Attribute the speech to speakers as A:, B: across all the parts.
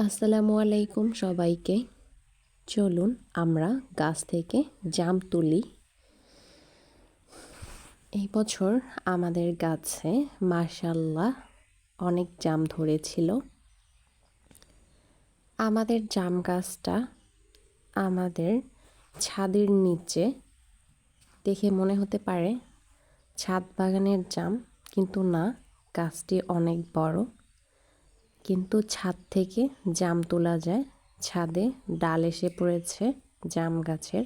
A: আসসালামু আলাইকুম সবাইকে। চলুন আমরা গাছ থেকে জাম তুলি। এই বছর আমাদের গাছে মাশাআল্লাহ অনেক জাম ধরেছিল। আমাদের জাম গাছটা আমাদের ছাদের নিচে, দেখে মনে হতে পারে ছাদ বাগানের জাম, কিন্তু না, গাছটি অনেক বড়। কিন্তু ছাদ থেকে জাম তোলা যায়। ছাদে ডাল এসে পড়েছে জাম গাছের।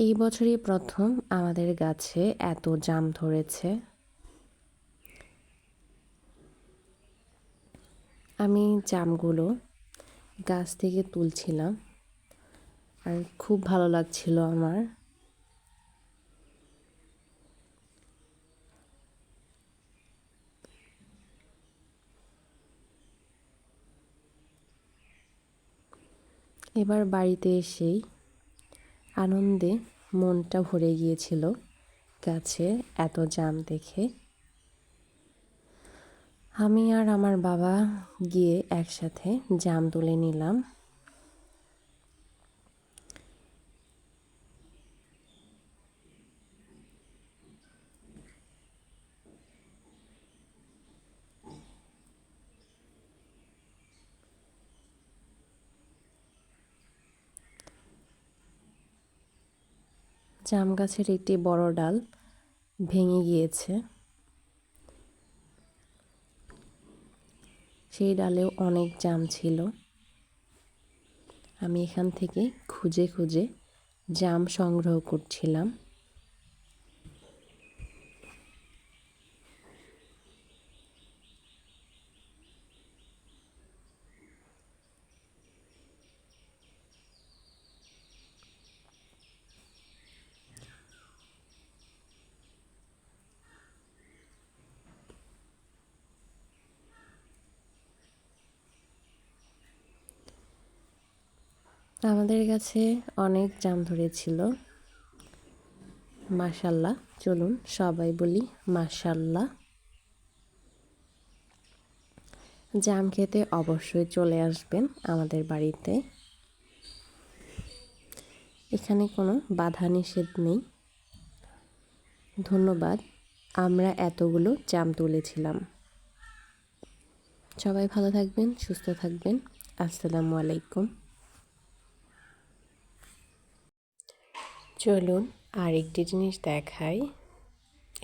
A: এই বছরই প্রথম আমাদের গাছে এত জাম ধরেছে। আমি জামগুলো গাছ থেকে তুলছিলাম আর খুব ভালো লাগছিল আমার। এবার বাড়িতে এসেই আনন্দে মনটা ভরে গিয়েছিল গাছে এত জাম দেখে। আমি আর আমার বাবা গিয়ে একসাথে জাম তুলে নিলাম। জাম গাছের একটি বড় ডাল ভেঙে গিয়েছে। সেই ডালেও অনেক জাম ছিল। আমি এখান থেকে খুঁজে খুঁজে জাম সংগ্রহ করছিলাম। আমাদের কাছে অনেক জাম ধরেছিল। মাশাআল্লাহ, চলুন সবাই বলি মাশাআল্লাহ। জাম খেতে অবশ্যই চলে আসবেন আমাদের বাড়িতে। এখানে কোনো বাধা নিষেধ নেই। ধন্যবাদ, আমরা এতগুলো জাম তুলেছিলাম। সবাই ভালো থাকবেন, সুস্থ থাকবেন। আসসালামু আলাইকুম। চলুন আরেকটি জিনিস দেখাই।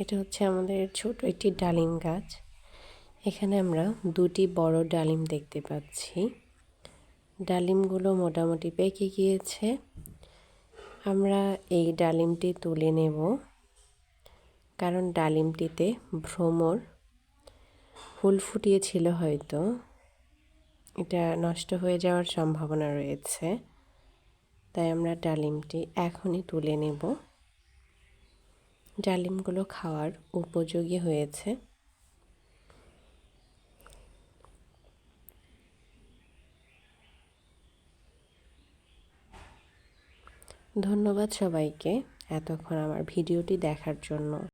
A: এটা হচ্ছে আমাদের ছোট একটি ডালিম গাছ। এখানে আমরা দুটি বড় ডালিম দেখতে পাচ্ছি। ডালিমগুলো মোটামুটি পেকে গিয়েছে। আমরা এই ডালিমটি তুলে নেব, কারণ ডালিমটিতে ভ্রমর ফুল ফুটিয়েছিল, হয়তো এটা নষ্ট হয়ে যাওয়ার সম্ভাবনা রয়েছে। তাই আমরা ডালিমটি এখনই তুলে নেব। ডালিমগুলো খাওয়ার উপযোগী হয়েছে। ধন্যবাদ সবাইকে এতক্ষণ আমার ভিডিওটি দেখার জন্য।